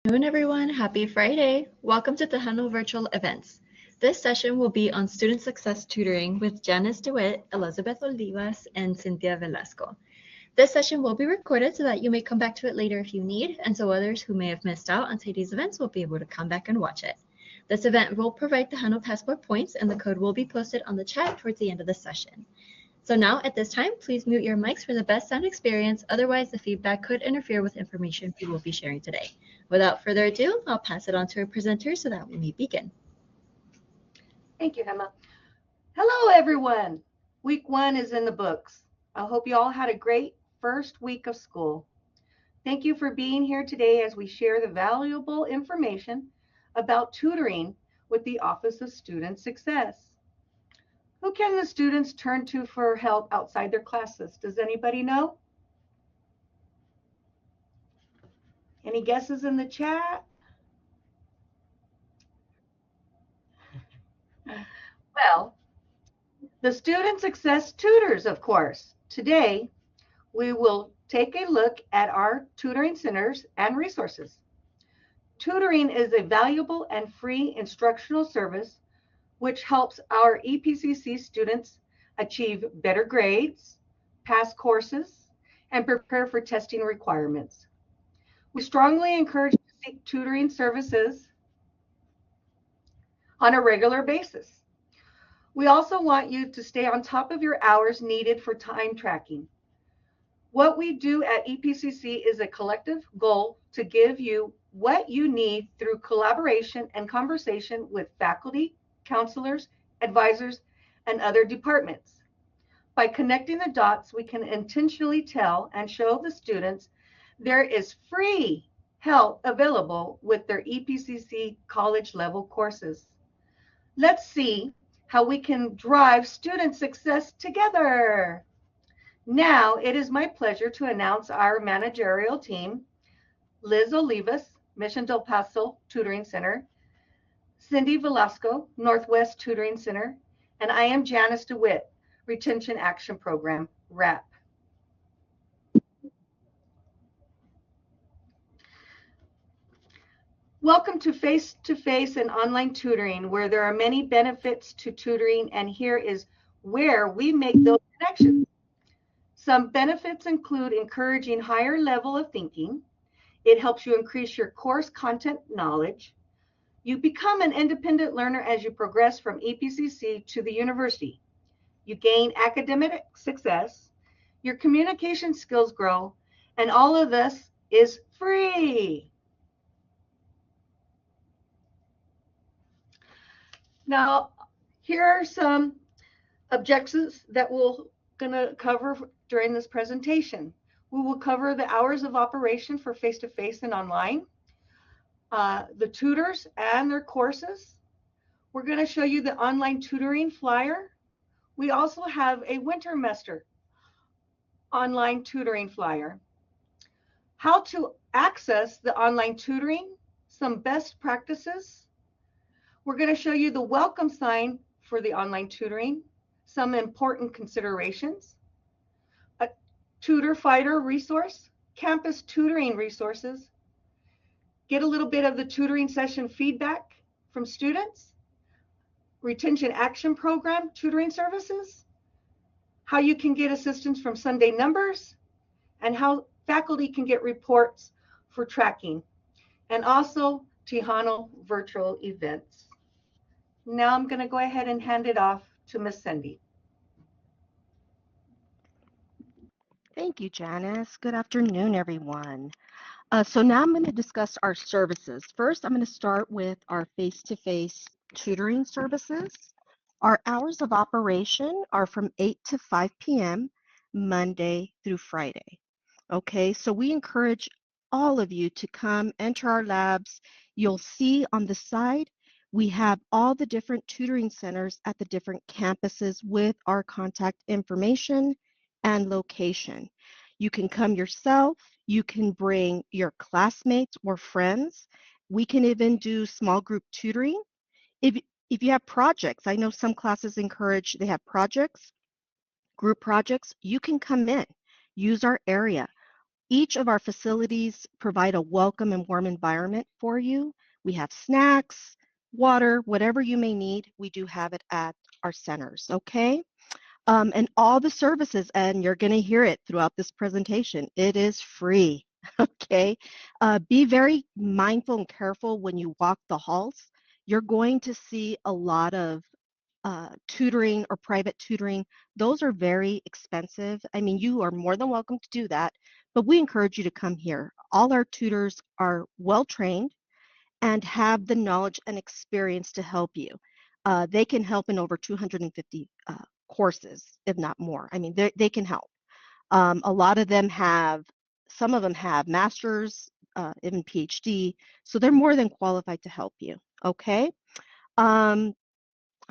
Afternoon, everyone. Happy Friday. Welcome to Tejano Virtual Events. This session will be on student success tutoring with Janice DeWitt, Elizabeth Olivas, and Cynthia Velasco. This session will be recorded so that you may come back to it later if you need, and so others who may have missed out on today's events will be able to come back and watch it. This event will provide Tejano Passport points, and the code will be posted on the chat towards the end of the session. So now at this time, please mute your mics for the best sound experience. Otherwise, the feedback could interfere with information we will be sharing today. Without further ado, I'll pass it on to our presenter so that we may begin. Thank you, Emma. Hello, everyone. Week 1 is in the books. I hope you all had a great first week of school. Thank you for being here today as we share the valuable information about tutoring with the Office of Student Success. Who can the students turn to for help outside their classes? Does anybody know? Any guesses in the chat? Well, the Student Success Tutors, of course. Today, we will take a look at our tutoring centers and resources. Tutoring is a valuable and free instructional service which helps our EPCC students achieve better grades, pass courses, and prepare for testing requirements. We strongly encourage you to seek tutoring services on a regular basis. We also want you to stay on top of your hours needed for time tracking. What we do at EPCC is a collective goal to give you what you need through collaboration and conversation with faculty, counselors, advisors, and other departments. By connecting the dots, we can intentionally tell and show the students there is free help available with their EPCC college level courses. Let's see how we can drive student success together. Now, it is my pleasure to announce our managerial team: Liz Olivas, Mission Del Paso Tutoring Center; Cindy Velasco, Northwest Tutoring Center; and I am Janice DeWitt, Retention Action Program, RAP. Welcome to face-to-face and online tutoring, where there are many benefits to tutoring, and here is where we make those connections. Some benefits include encouraging higher level of thinking. It helps you increase your course content knowledge. You become an independent learner as you progress from EPCC to the university. You gain academic success. Your communication skills grow, and all of this is free. Now, here are some objectives that we're going to cover during this presentation. We will cover the hours of operation for face-to-face and online, the tutors and their courses. We're going to show you the online tutoring flyer. We also have a wintermester online tutoring flyer. How to access the online tutoring, some best practices. We're going to show you the welcome sign for the online tutoring, some important considerations, a tutor fighter resource, campus tutoring resources, get a little bit of the tutoring session feedback from students, retention action program tutoring services, how you can get assistance from Sunday numbers, and how faculty can get reports for tracking, and also Tejano virtual events. Now I'm going to go ahead and hand it off to Miss Cindy. Thank you, Janice. Good afternoon, everyone. So now I'm going to discuss our services. First, I'm going to start with our face-to-face tutoring services. Our hours of operation are from 8 to 5 p.m., Monday through Friday. Okay, so we encourage all of you to come enter our labs. You'll see on the side, we have all the different tutoring centers at the different campuses with our contact information and location. You can come yourself, you can bring your classmates or friends. We can even do small group tutoring. If you have projects, I know some classes encourage, they have projects, group projects, you can come in, use our area. Each of our facilities provide a welcome and warm environment for you. We have snacks, water, whatever you may need, we do have it at our centers, okay? And all the services, and you're going to hear it throughout this presentation, it is free, okay? Be very mindful and careful when you walk the halls. You're going to see a lot of tutoring or private tutoring. Those are very expensive. I mean, you are more than welcome to do that, but we encourage you to come here. All our tutors are well trained and have the knowledge and experience to help you. They can help in over 250 courses, if not more. I mean, they can help. A lot of them have, some of them have masters, even PhD, so they're more than qualified to help you, okay? Um,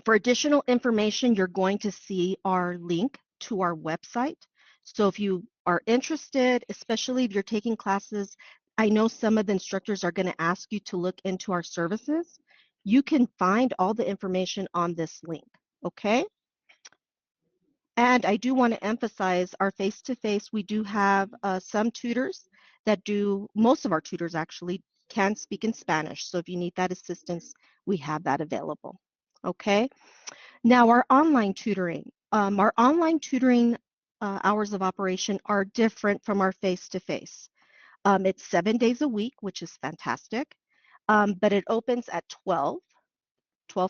for additional information, you're going to see our link to our website. So if you are interested, especially if you're taking classes, I know some of the instructors are going to ask you to look into our services. You can find all the information on this link, okay? And I do want to emphasize our face-to-face, we do have some tutors that do, most of our tutors actually can speak in Spanish. So if you need that assistance, we have that available, okay? Now, our online tutoring hours of operation are different from our face-to-face. It's 7 days a week, which is fantastic, but it opens at 12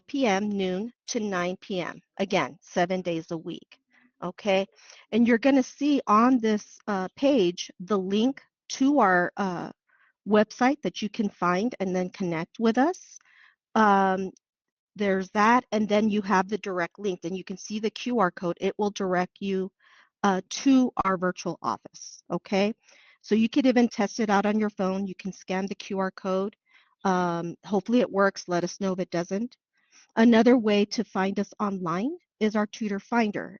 p.m., noon to 9 p.m. Again, 7 days a week, okay? And you're going to see on this page the link to our website that you can find and then connect with us. There's that, and then you have the direct link, and you can see the QR code. It will direct you to our virtual office, okay? So you could even test it out on your phone. You can scan the QR code. Hopefully it works. Let us know if it doesn't. Another way to find us online is our Tutor Finder.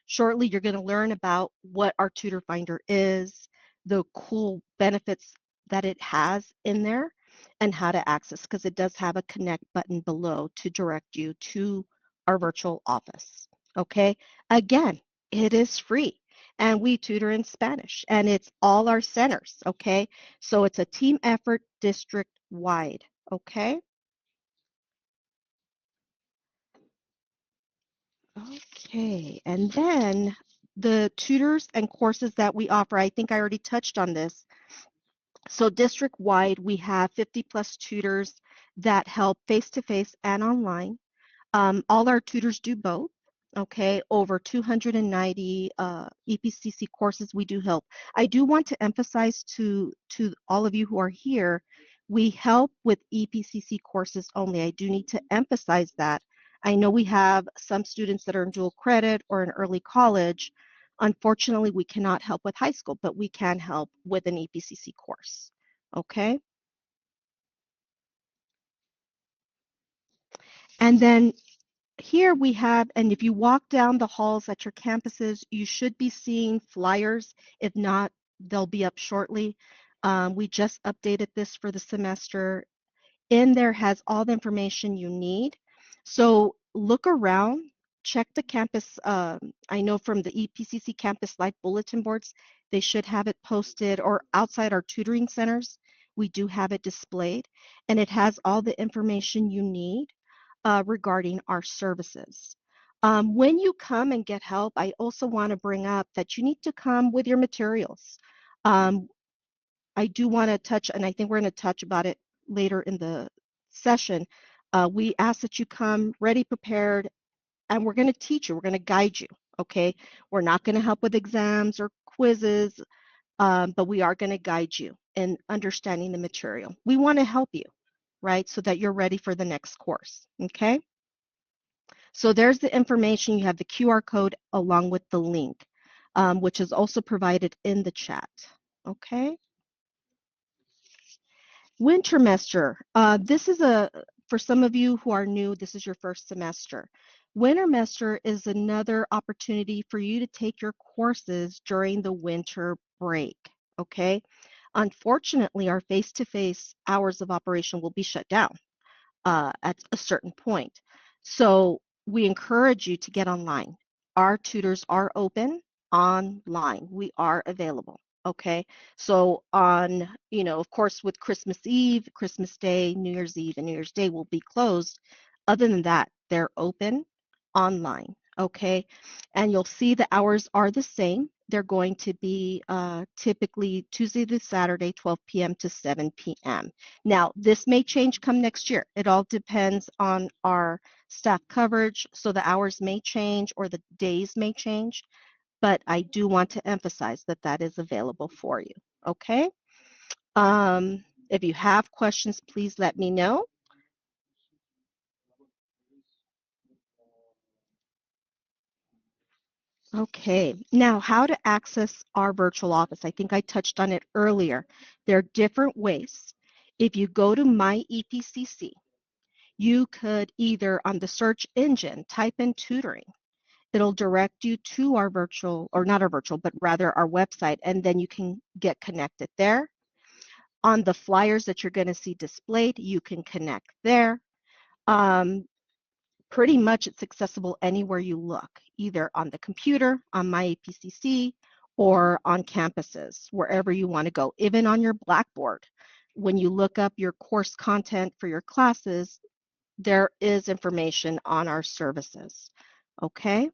Shortly, you're going to learn about what our Tutor Finder is, the cool benefits that it has in there, and how to access, because it does have a connect button below to direct you to our virtual office. Okay, again, it is free, and we tutor in Spanish, and it's all our centers. Okay, so it's a team effort district wide. Okay. Okay, and then the tutors and courses that we offer, I think I already touched on this. So district-wide, we have 50 plus tutors that help face-to-face and online. All our tutors do both. Okay, over 290 EPCC courses we do help. I do want to emphasize to all of you who are here, we help with EPCC courses only. I do need to emphasize that. I know we have some students that are in dual credit or in early college. Unfortunately, we cannot help with high school, but we can help with an EPCC course. Okay. And then here we have, and if you walk down the halls at your campuses, you should be seeing flyers. If not, they'll be up shortly. We just updated this for the semester. In there has all the information you need. So look around, check the campus. I know from the EPCC Campus Life bulletin boards, they should have it posted, or outside our tutoring centers, we do have it displayed, and it has all the information you need regarding our services. When you come and get help, I also want to bring up that you need to come with your materials. Um, I do want to touch, and I think we're going to touch about it later in the session. We ask that you come ready, prepared, and we're going to teach you. We're going to guide you, okay? We're not going to help with exams or quizzes, but we are going to guide you in understanding the material. We want to help you, right, so that you're ready for the next course, okay? So there's the information. You have the QR code along with the link, which is also provided in the chat, okay? Wintermester. This is for some of you who are new, this is your first semester. Wintermester is another opportunity for you to take your courses during the winter break, okay? Unfortunately, our face-to-face hours of operation will be shut down at a certain point. So we encourage you to get online. Our tutors are open online. We are available, Okay, so on, of course, with Christmas Eve, Christmas Day, New Year's Eve, and New Year's Day will be closed. Other than that, they're open online. Okay, and you'll see the hours are the same. They're going to be typically Tuesday to Saturday, 12 p.m. to 7 p.m. Now, this may change come next year. It all depends on our staff coverage, so the hours may change or the days may change, but I do want to emphasize that that is available for you. Okay. If you have questions, please let me know. Okay, now how to access our virtual office. I think I touched on it earlier. There are different ways. If you go to My EPCC, you could either on the search engine type in tutoring. It'll direct you to our virtual, or not our virtual, but rather our website, and then you can get connected there. On the flyers that you're going to see displayed, you can connect there. Um, Pretty much it's accessible anywhere you look, either on the computer, on my APCC, or on campuses, wherever you want to go, even on your Blackboard. When you look up your course content for your classes, there is information on our services. Okay?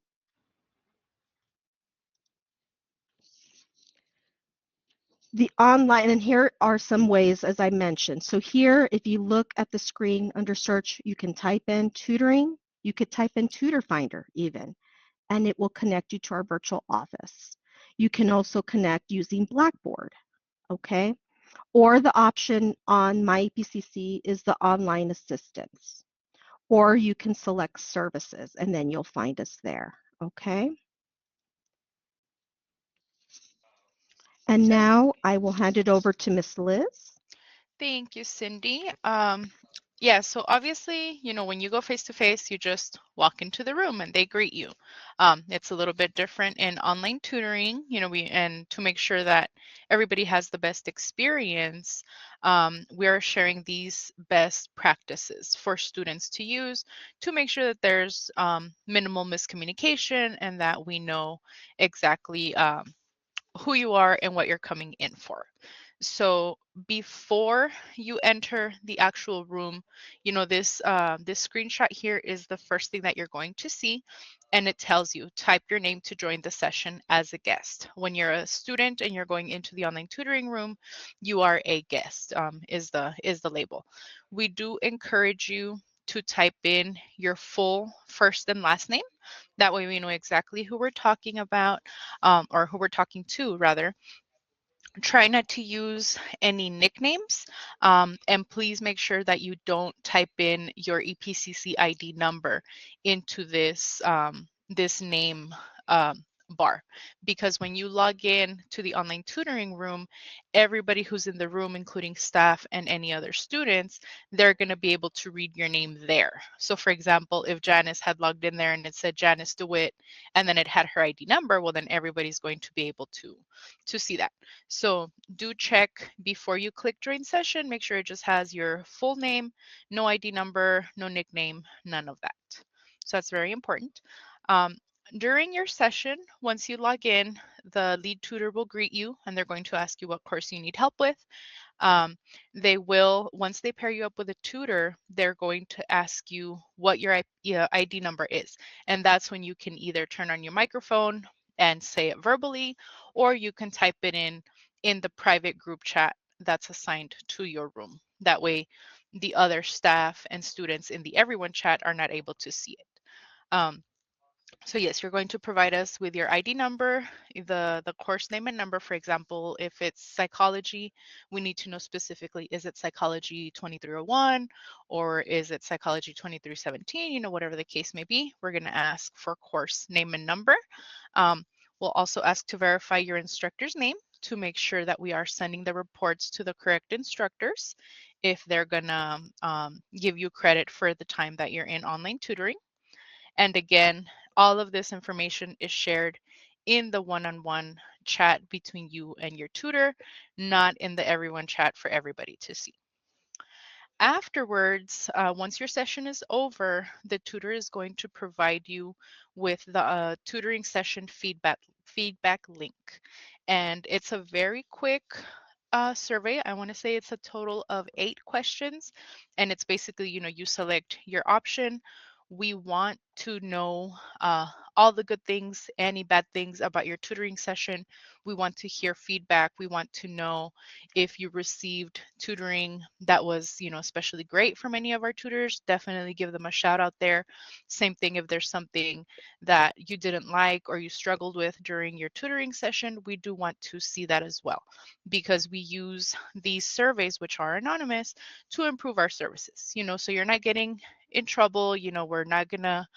The online, and here are some ways, as I mentioned. So here, if you look at the screen under search, you can type in tutoring. You could type in Tutor Finder even, and it will connect you to our virtual office. You can also connect using Blackboard, okay? Or the option on My EPCC is the online assistance. Or you can select services, and then you'll find us there, okay? And now I will hand it over to Miss Liz. Thank you, Cindy. Yeah, so obviously, when you go face to face, you just walk into the room and they greet you. It's a little bit different in online tutoring, and to make sure that everybody has the best experience, we are sharing these best practices for students to use to make sure that there's minimal miscommunication and that we know exactly who you are and what you're coming in for. So before you enter the actual room, this screenshot here is the first thing that you're going to see, and it tells you type your name to join the session as a guest. When you're a student and you're going into the online tutoring room, you are a guest. Is the label. We do encourage you to type in your full first and last name. That way we know exactly who we're talking about, or who we're talking to rather. Try not to use any nicknames, and please make sure that you don't type in your EPCC ID number into this name bar, because when you log in to the online tutoring room, everybody who's in the room, including staff and any other students, they're going to be able to read your name there. So for example, if Janice had logged in there and it said Janice DeWitt and then it had her ID number, well then everybody's going to be able to see that. So do check before you click join session. Make sure it just has your full name, no ID number, no nickname, none of that. So that's very important. During your session, once you log in, the lead tutor will greet you and they're going to ask you what course you need help with. They will, once they pair you up with a tutor, they're going to ask you what your ID number is. And that's when you can either turn on your microphone and say it verbally, or you can type it in the private group chat that's assigned to your room. That way, the other staff and students in the everyone chat are not able to see it. So yes, you're going to provide us with your ID number, the course name and number. For example, if it's psychology, we need to know specifically, is it psychology 2301 or is it psychology 2317, whatever the case may be. We're going to ask for course name and number. We'll also ask to verify your instructor's name to make sure that we are sending the reports to the correct instructors if they're going to give you credit for the time that you're in online tutoring. And again, all of this information is shared in the one-on-one chat between you and your tutor, not in the everyone chat for everybody to see. Afterwards, once your session is over, the tutor is going to provide you with the tutoring session feedback link. And it's a very quick survey. I want to say it's a total of 8 questions. And it's basically, you select your option. We want to know all the good things, any bad things about your tutoring session. We want to hear feedback. We want to know if you received tutoring that was, especially great from any of our tutors. Definitely give them a shout out there. Same thing if there's something that you didn't like or you struggled with during your tutoring session, we do want to see that as well, because we use these surveys, which are anonymous, to improve our services. So you're not getting in trouble. We're not gonna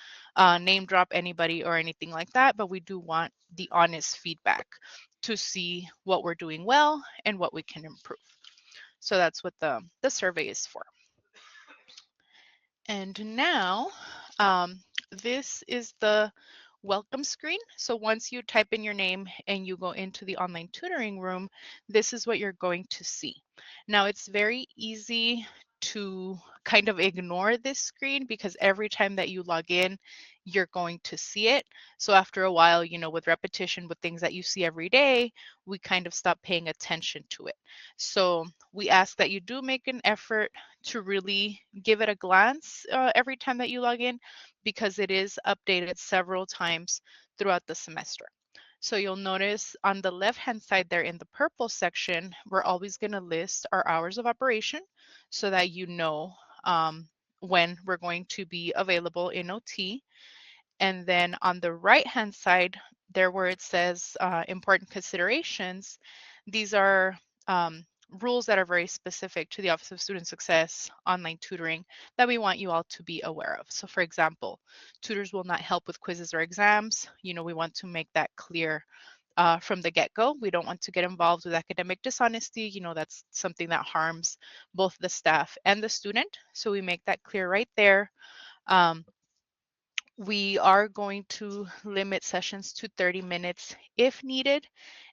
name drop anybody or anything like that, but we do want the honest feedback to see what we're doing well and what we can improve. So that's what the survey is for. And now, this is the welcome screen. So once you type in your name and you go into the online tutoring room, this is what you're going to see. Now, it's very easy to kind of ignore this screen because every time that you log in, you're going to see it. So after a while, with repetition, with things that you see every day, we kind of stop paying attention to it. So we ask that you do make an effort to really give it a glance every time that you log in, because it is updated several times throughout the semester. So you'll notice on the left-hand side there in the purple section, we're always going to list our hours of operation so that you know when we're going to be available in OT. And then on the right-hand side, there where it says important considerations, these are rules that are very specific to the Office of Student Success online tutoring that we want you all to be aware of. So for example, tutors will not help with quizzes or exams. We want to make that clear from the get-go. We don't want to get involved with academic dishonesty. That's something that harms both the staff and the student. So we make that clear right there. We are going to limit sessions to 30 minutes if needed.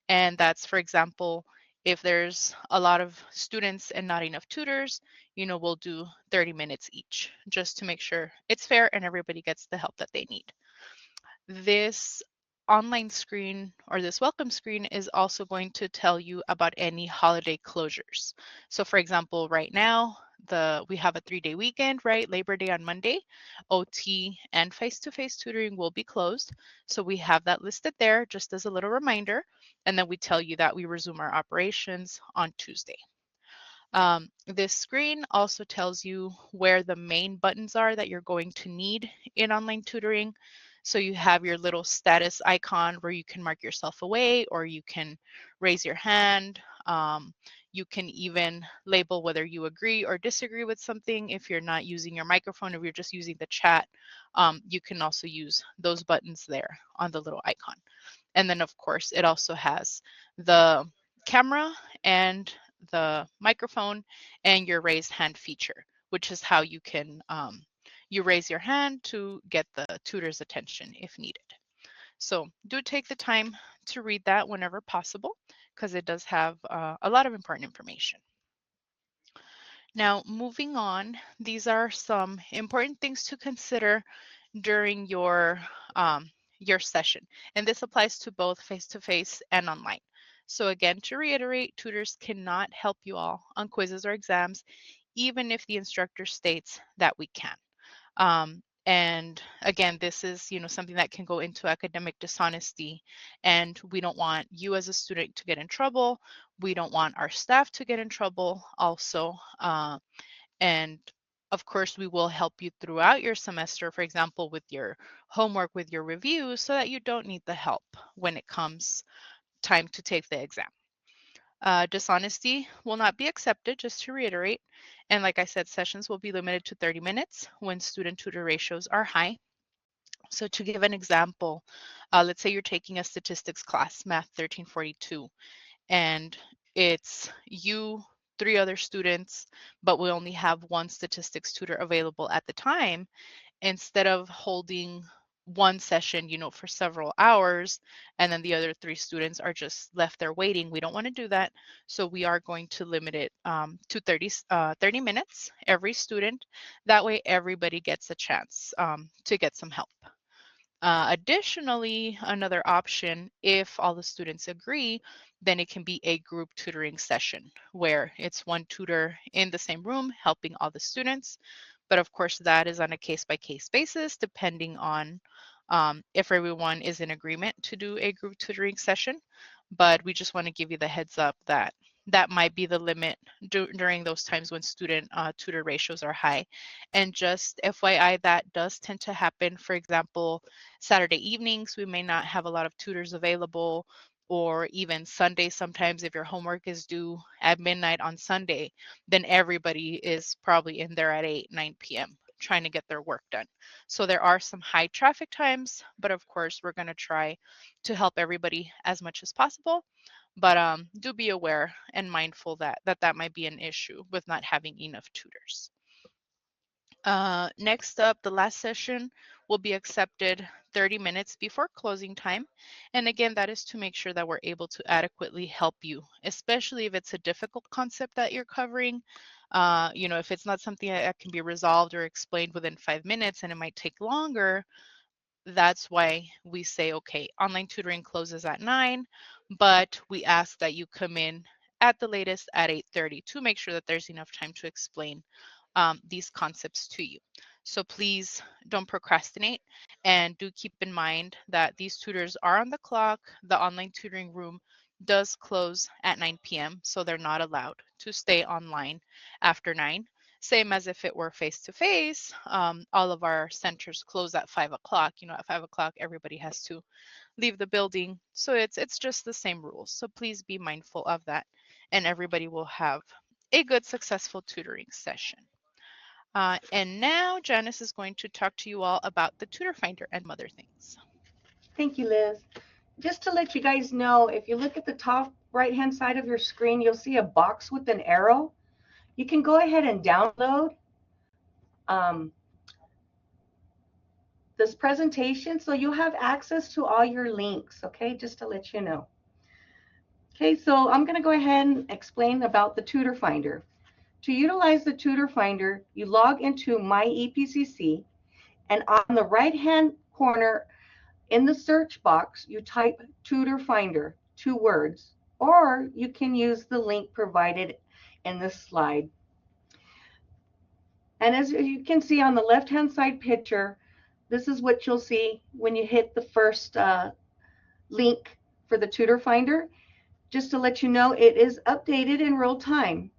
And that's, for example, if there's a lot of students and not enough tutors, we'll do 30 minutes each just to make sure it's fair and everybody gets the help that they need. This online screen or this welcome screen is also going to tell you about any holiday closures. So for example, right now, we have a 3-day weekend, right? Labor Day on Monday, OT and face-to-face tutoring will be closed. So we have that listed there just as a little reminder. And then we tell you that we resume our operations on Tuesday. This screen also tells you where the main buttons are that you're going to need in online tutoring. So you have your little status icon where you can mark yourself away, or you can raise your hand. You can even label whether you agree or disagree with something. If you're not using your microphone, if you're just using the chat, you can also use those buttons there on the little icon. And then of course, it also has the camera and the microphone and your raised hand feature, which is how you can you raise your hand to get the tutor's attention if needed. So do take the time to read that whenever possible, because it does have a lot of important information. Now, moving on, these are some important things to consider during your session, and this applies to both face-to-face and online. So again, to reiterate, tutors cannot help you all on quizzes or exams, even if the instructor states that we can. And again, this is something that can go into academic dishonesty, and we don't want you as a student to get in trouble. We don't want our staff to get in trouble also. And of course, we will help you throughout your semester, for example, with your homework, with your reviews, so that you don't need the help when it comes time to take the exam. Dishonesty will not be accepted, just to reiterate. And like I said, sessions will be limited to 30 minutes when student-tutor ratios are high. So to give an example, let's say you're taking a statistics class, Math 1342, and it's you, 3 other students, but we only have one statistics tutor available at the time. Instead of holding one session, for several hours, and then the other 3 students are just left there waiting, we don't want to do that. So we are going to limit it to 30 minutes every student. That way everybody gets a chance to get some help. Additionally, another option, if all the students agree, then it can be a group tutoring session where it's one tutor in the same room helping all the students. But of course, that is on a case-by-case basis, depending on if everyone is in agreement to do a group tutoring session. But we just want to give you the heads up that that might be the limit during those times when student tutor ratios are high. And just FYI, that does tend to happen. For example, Saturday evenings, we may not have a lot of tutors available, or even Sunday. Sometimes if your homework is due at midnight on Sunday, then everybody is probably in there at 8, 9 p.m. trying to get their work done. So there are some high traffic times, but of course we're going to try to help everybody as much as possible. But do be aware and mindful that might be an issue with not having enough tutors. Next up, the last session will be accepted 30 minutes before closing time. And again, that is to make sure that we're able to adequately help you, especially if it's a difficult concept that you're covering. If it's not something that can be resolved or explained within 5 minutes and it might take longer, that's why we say, okay, online tutoring closes at 9, but we ask that you come in at the latest at 8:30 to make sure that there's enough time to explain these concepts to you. So please don't procrastinate, and do keep in mind that these tutors are on the clock. The online tutoring room does close at 9 p.m., so they're not allowed to stay online after 9. Same as if it were face-to-face, all of our centers close at 5 o'clock. At 5 o'clock, everybody has to leave the building. So it's just the same rules. So please be mindful of that, and everybody will have a good, successful tutoring session. And now Janice is going to talk to you all about the Tutor Finder and some other things. Thank you, Liz. Just to let you guys know, if you look at the top right-hand side of your screen, you'll see a box with an arrow. You can go ahead and download this presentation, so you'll have access to all your links, okay, just to let you know. Okay, so I'm going to go ahead and explain about the Tutor Finder. To utilize the Tutor Finder, you log into My EPCC, and on the right-hand corner in the search box, you type Tutor Finder, 2 words, or you can use the link provided in this slide. And as you can see on the left-hand side picture, this is what you'll see when you hit the first link for the Tutor Finder. Just to let you know, it is updated in real time.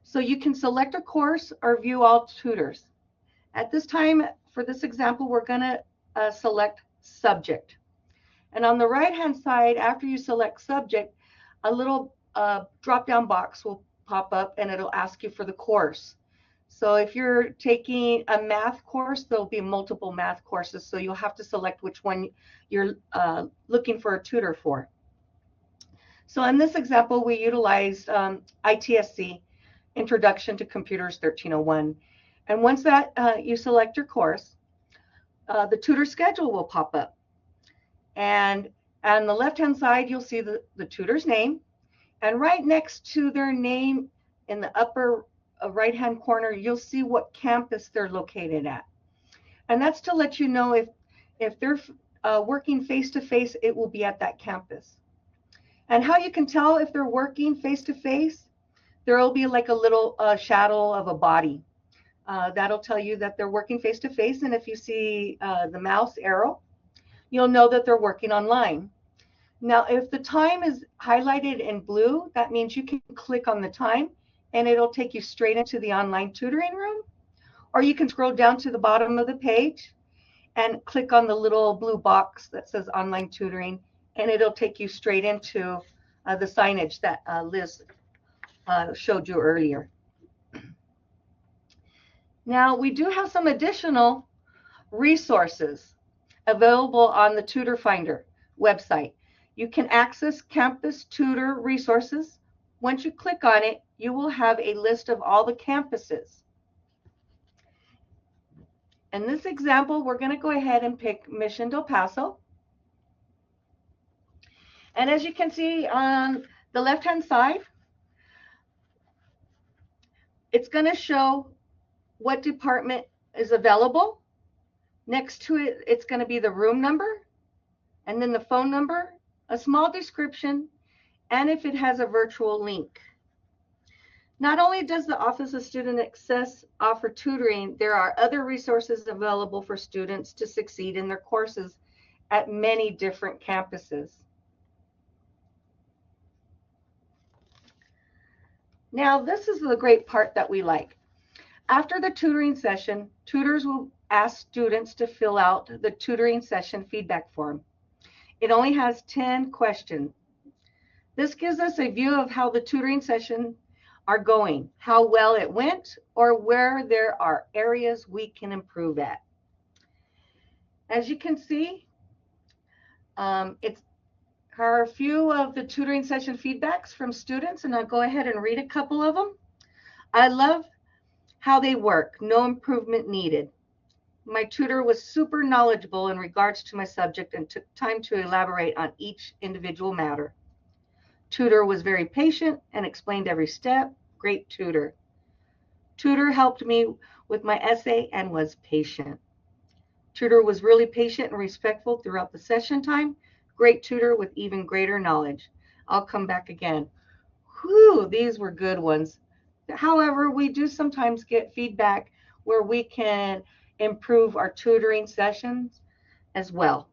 So you can select a course or view all tutors. At this time, for this example, we're going to select subject. And on the right-hand side, after you select subject, a little drop-down box will pop up and it'll ask you for the course. So if you're taking a math course, there'll be multiple math courses, so you'll have to select which one you're looking for a tutor for. So in this example, we utilized ITSC, Introduction to Computers 1301. And once that you select your course, the tutor schedule will pop up. And on the left-hand side, you'll see the tutor's name. And right next to their name in the upper right-hand corner, you'll see what campus they're located at. And that's to let you know if they're working face-to-face, it will be at that campus. And how you can tell if they're working face-to-face, there will be like a little shadow of a body. That'll tell you that they're working face-to-face. And if you see the mouse arrow, you'll know that they're working online. Now, if the time is highlighted in blue, that means you can click on the time and it'll take you straight into the online tutoring room. Or you can scroll down to the bottom of the page and click on the little blue box that says online tutoring, and it'll take you straight into the signage that Liz showed you earlier. Now, we do have some additional resources available on the Tutor Finder website. You can access campus tutor resources. Once you click on it, you will have a list of all the campuses. In this example, we're going to go ahead and pick Mission Del Paso. And as you can see on the left-hand side, it's going to show what department is available. Next to it, it's going to be the room number, and then the phone number, a small description, and if it has a virtual link. Not only does the Office of Student Success offer tutoring, there are other resources available for students to succeed in their courses at many different campuses. Now, this is the great part that we like. After the tutoring session, tutors will ask students to fill out the tutoring session feedback form. It only has 10 questions. This gives us a view of how the tutoring session are going, how well it went, or where there are areas we can improve at. As you can see, it's are a few of the tutoring session feedbacks from students, and I'll go ahead and read a couple of them. I love how they work, no improvement needed. My tutor was super knowledgeable in regards to my subject and took time to elaborate on each individual matter. Tutor was very patient and explained every step. Great tutor. Tutor helped me with my essay and was patient. Tutor was really patient and respectful throughout the session time. Great tutor with even greater knowledge. I'll come back again. Whew, these were good ones. However, we do sometimes get feedback where we can improve our tutoring sessions as well.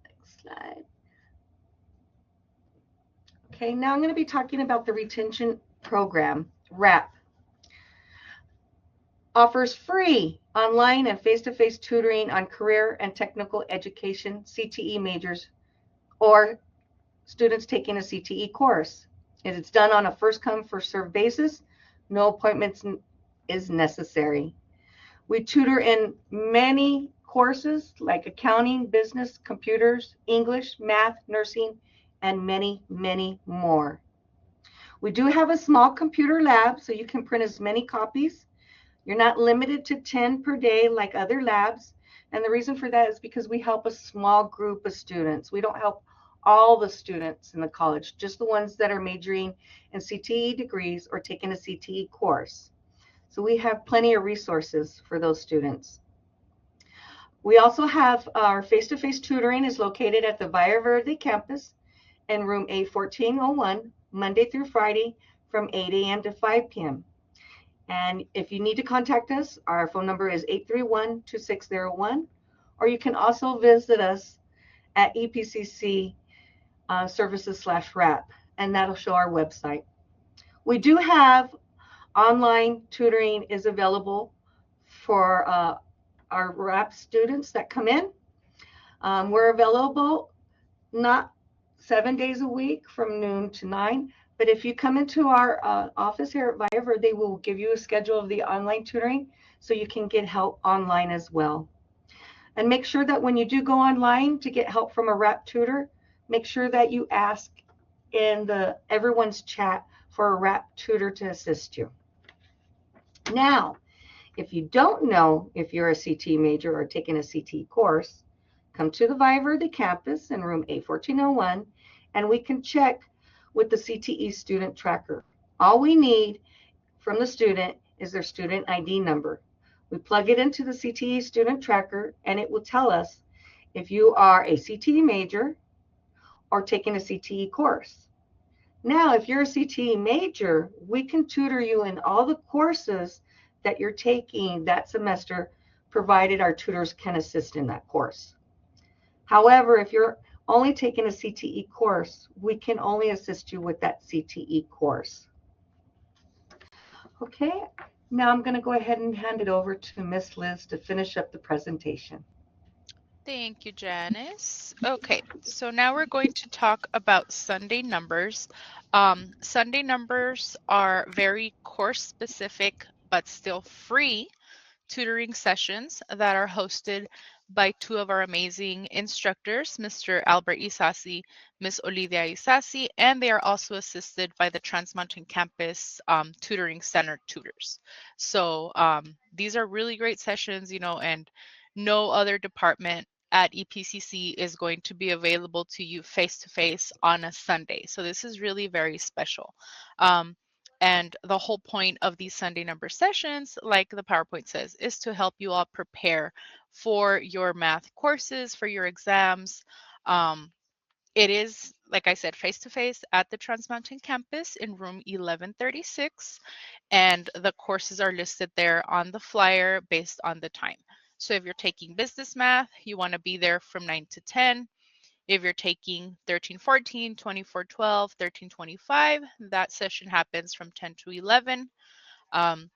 Next slide. Okay, now I'm going to be talking about the retention program, RAP. Offers free online and face-to-face tutoring on career and technical education CTE majors or students taking a CTE course. It's done on a first-come, first-served basis. No appointments is necessary. We tutor in many courses like accounting, business, computers, English, math, nursing, and many, many more. We do have a small computer lab, so you can print as many copies. You're not limited to 10 per day like other labs. And the reason for that is because we help a small group of students. We don't help all the students in the college, just the ones that are majoring in CTE degrees or taking a CTE course. So we have plenty of resources for those students. We also have our face-to-face tutoring is located at the Valle Verde campus in room A1401, Monday through Friday from 8 a.m. to 5 p.m. And if you need to contact us, our phone number is 831-2601, or you can also visit us at EPCC services/RAP, and that'll show our website. We do have online tutoring is available for our RAP students that come in. We're available not 7 days a week from noon to 9, but if you come into our office here at Valle Verde, they will give you a schedule of the online tutoring so you can get help online as well. And make sure that when you do go online to get help from a RAP tutor, make sure that you ask in everyone's chat for a RAP tutor to assist you. Now, if you don't know if you're a CTE major or taking a CTE course, come to the Valle Verde campus in room A1401, and we can check with the CTE student tracker. All we need from the student is their student ID number. We plug it into the CTE student tracker, and it will tell us if you are a CTE major or taking a CTE course. Now, if you're a CTE major, we can tutor you in all the courses that you're taking that semester, provided our tutors can assist in that course. However, if you're only taking a CTE course, we can only assist you with that CTE course. Okay, now I'm going to go ahead and hand it over to Miss Liz to finish up the presentation. Thank you, Janice. Okay, so now we're going to talk about Sunday numbers. Sunday numbers are very course specific, but still free tutoring sessions that are hosted by two of our amazing instructors, Mr. Albert Isasi, Miss Olivia Isasi, and they are also assisted by the Trans Mountain Campus Tutoring Center tutors. So these are really great sessions, and no other department at EPCC is going to be available to you face to face on a Sunday. So this is really very special. And the whole point of these Sunday number sessions, like the PowerPoint says, is to help you all prepare for your math courses, for your exams. It is, like I said, face-to-face at the Trans Mountain campus in room 1136, and the courses are listed there on the flyer based on the time. So if you're taking business math, you want to be there from 9 to 10. If you're taking 1314, 2412, 1325, that session happens from 10 to 11. Um,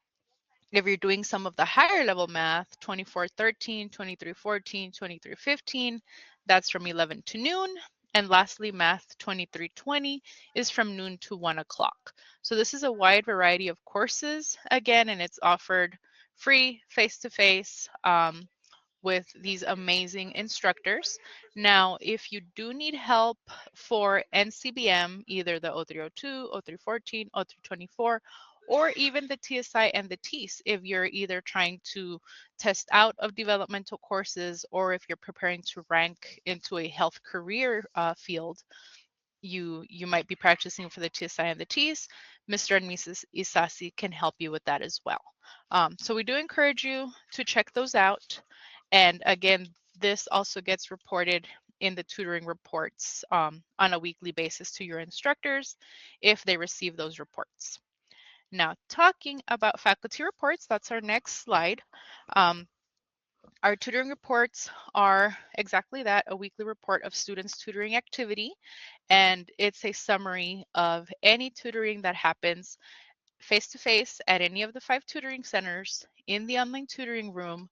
if you're doing some of the higher level math, 2413, 2314, 2315, that's from 11 to noon. And lastly, math 2320 is from noon to 1 o'clock. So this is a wide variety of courses again, and it's offered free face-to-face with these amazing instructors. Now, if you do need help for NCBM, either the 0302, 0314, 0324, or even the TSI and the TEAS, if you're either trying to test out of developmental courses or if you're preparing to rank into a health career field, you might be practicing for the TSI and the TEAS, Mr. and Mrs. Isasi can help you with that as well. So we do encourage you to check those out. And again, this also gets reported in the tutoring reports on a weekly basis to your instructors if they receive those reports. Now, talking about faculty reports, that's our next slide. Our tutoring reports are exactly that, a weekly report of students' tutoring activity, and it's a summary of any tutoring that happens face-to-face at any of the 5 tutoring centers, in the online tutoring room,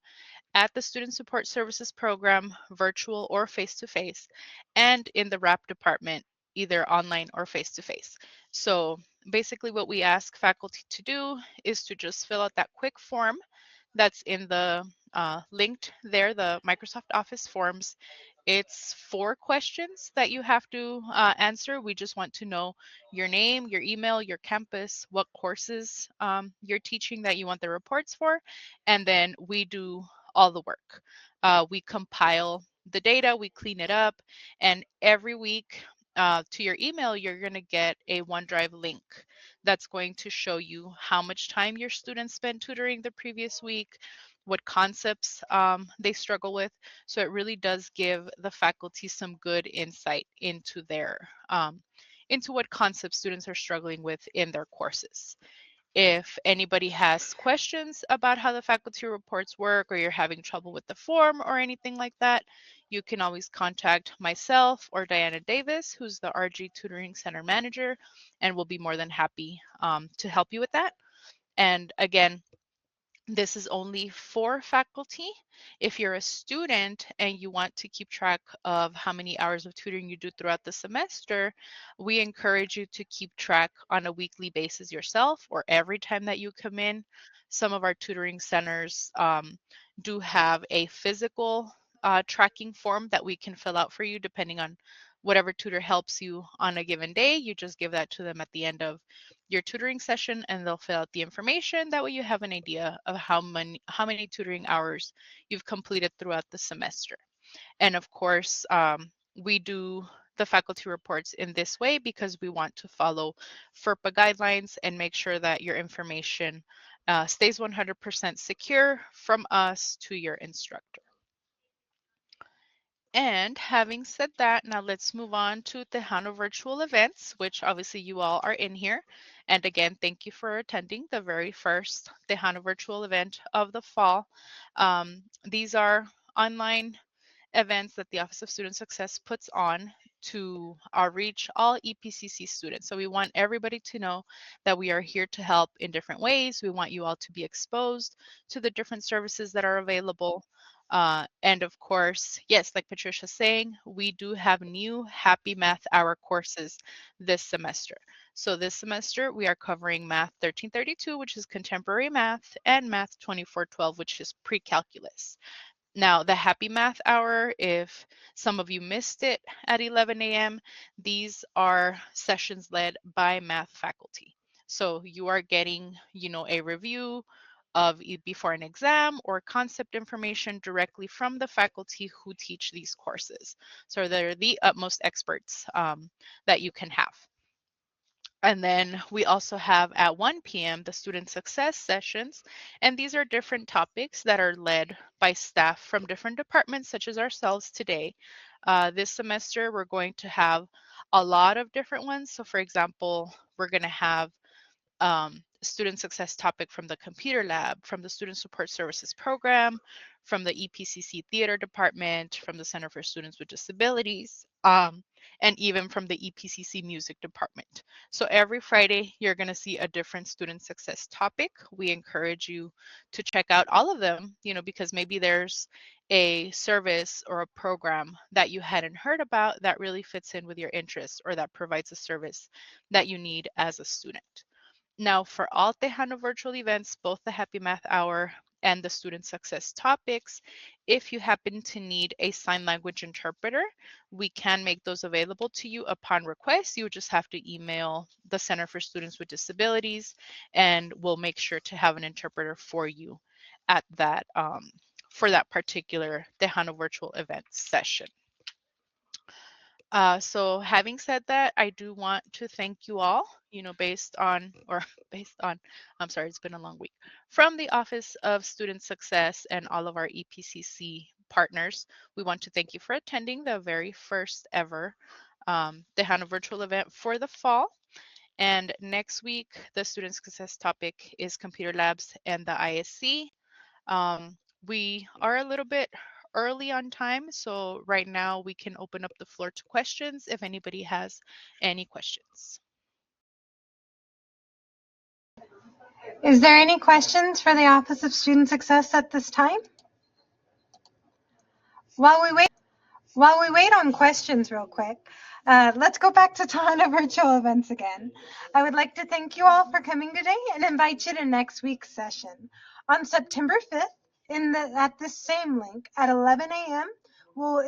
at the Student Support Services Program, virtual or face-to-face, and in the RAP department, either online or face-to-face. So basically what we ask faculty to do is to just fill out that quick form that's in the linked there, the Microsoft Office forms. It's 4 questions that you have to answer. We just want to know your name, your email, your campus, what courses you're teaching that you want the reports for, and then we do all the work. We compile the data, we clean it up, and every week to your email, you're going to get a OneDrive link that's going to show you how much time your students spent tutoring the previous week, what concepts they struggle with. So it really does give the faculty some good insight into into what concepts students are struggling with in their courses. If anybody has questions about how the faculty reports work, or you're having trouble with the form or anything like that, you can always contact myself or Diana Davis, who's the RG Tutoring Center Manager, and we'll be more than happy to help you with that. And again, this is only for faculty. If you're a student and you want to keep track of how many hours of tutoring you do throughout the semester, we encourage you to keep track on a weekly basis yourself or every time that you come in. Some of our tutoring centers do have a physical tracking form that we can fill out for you depending on whatever tutor helps you on a given day. You just give that to them at the end of your tutoring session and they'll fill out the information. That way you have an idea of how many tutoring hours you've completed throughout the semester. And of course, we do the faculty reports in this way because we want to follow FERPA guidelines and make sure that your information stays 100% secure from us to your instructor. And having said that, now let's move on to Tejano virtual events, which obviously you all are in here. And again, thank you for attending the very first Tejano virtual event of the fall. These are online events that the Office of Student Success puts on to reach all EPCC students. So we want everybody to know that we are here to help in different ways. We want you all to be exposed to the different services that are available. And of course, yes, like Patricia's saying, we do have new Happy Math Hour courses this semester. So this semester, we are covering Math 1332, which is contemporary math, and Math 2412, which is pre-calculus. Now, the Happy Math Hour, if some of you missed it at 11 a.m., these are sessions led by math faculty. So you are getting, a review of before an exam or concept information directly from the faculty who teach these courses. So they're the utmost experts that you can have. And then we also have at 1 p.m. the student success sessions. And these are different topics that are led by staff from different departments, such as ourselves today. This semester, we're going to have a lot of different ones. So for example, we're going to have student success topic from the computer lab, from the student support services program, from the EPCC theater department, from the Center for Students with Disabilities, and even from the EPCC music department. So every Friday, you're going to see a different student success topic. We encourage you to check out all of them, because maybe there's a service or a program that you hadn't heard about that really fits in with your interests or that provides a service that you need as a student. Now, for all Tejano virtual events, both the Happy Math Hour and the Student Success Topics, if you happen to need a sign language interpreter, we can make those available to you upon request. You would just have to email the Center for Students with Disabilities, and we'll make sure to have an interpreter for you at that for that particular Tejano virtual event session. So having said that, I do want to thank you all, based on, I'm sorry, it's been a long week, from the Office of Student Success and all of our EPCC partners. We want to thank you for attending the very first ever Tejano virtual event for the fall. And next week, the Student Success topic is Computer Labs and the ISC. We are a little bit early on time, so right now we can open up the floor to questions if anybody has any questions. Is there any questions for the Office of Student Success at this time? While we wait on questions real quick, let's go back to Tejano virtual events again. I would like to thank you all for coming today and invite you to next week's session. On September 5th, at this same link at 11 a.m.,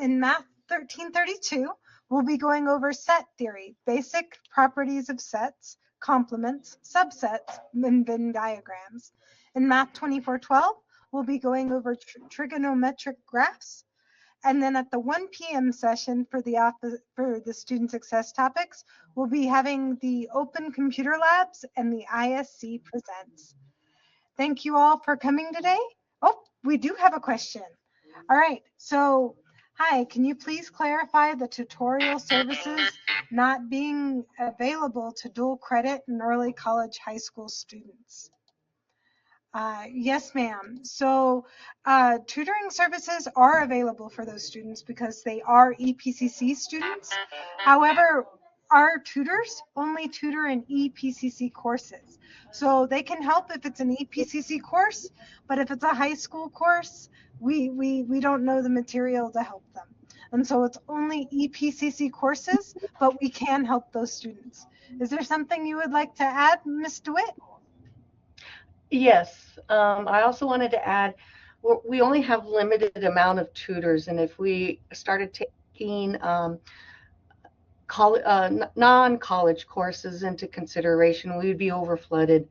in Math 1332, we'll be going over set theory, basic properties of sets, complements, subsets, and Venn diagrams. In Math 2412, we'll be going over trigonometric graphs. And then at the 1 p.m. session for the student success topics, we'll be having the Open Computer Labs and the ISC Presents. Thank you all for coming today. Oh, we do have a question. All right, so hi, can you please clarify the tutorial services not being available to dual credit and early college high school students? Yes, ma'am. So tutoring services are available for those students because they are EPCC students. However, our tutors only tutor in EPCC courses. So they can help if it's an EPCC course, but if it's a high school course, we don't know the material to help them. And so it's only EPCC courses, but we can help those students. Is there something you would like to add, Ms. DeWitt? Yes, I also wanted to add, we only have limited amount of tutors, and if we started taking non-college courses into consideration, we would be overflooded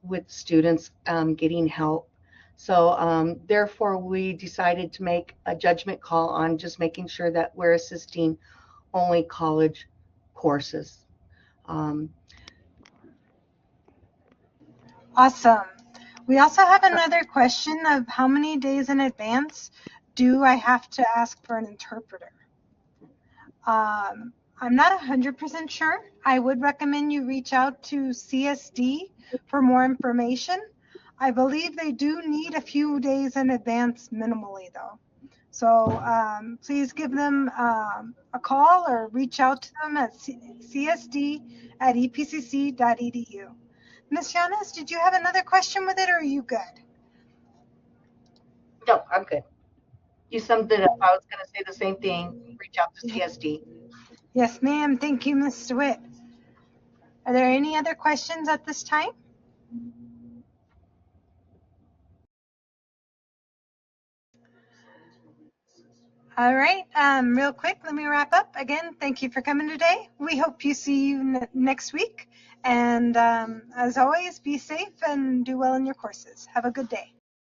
with students getting help. So therefore, we decided to make a judgment call on just making sure that we're assisting only college courses. Awesome. We also have another question of how many days in advance do I have to ask for an interpreter? I'm not 100% sure. I would recommend you reach out to CSD for more information. I believe they do need a few days in advance minimally though. So please give them a call or reach out to them at csd@epcc.edu. Ms. Yanis, did you have another question with it or are you good? No, I'm good. You summed it up. I was going to say the same thing. Reach out to CSD. Yes, ma'am. Thank you, Ms. DeWitt. Are there any other questions at this time? All right, real quick, let me wrap up. Again, thank you for coming today. We hope you see you next week. And as always, be safe and do well in your courses. Have a good day.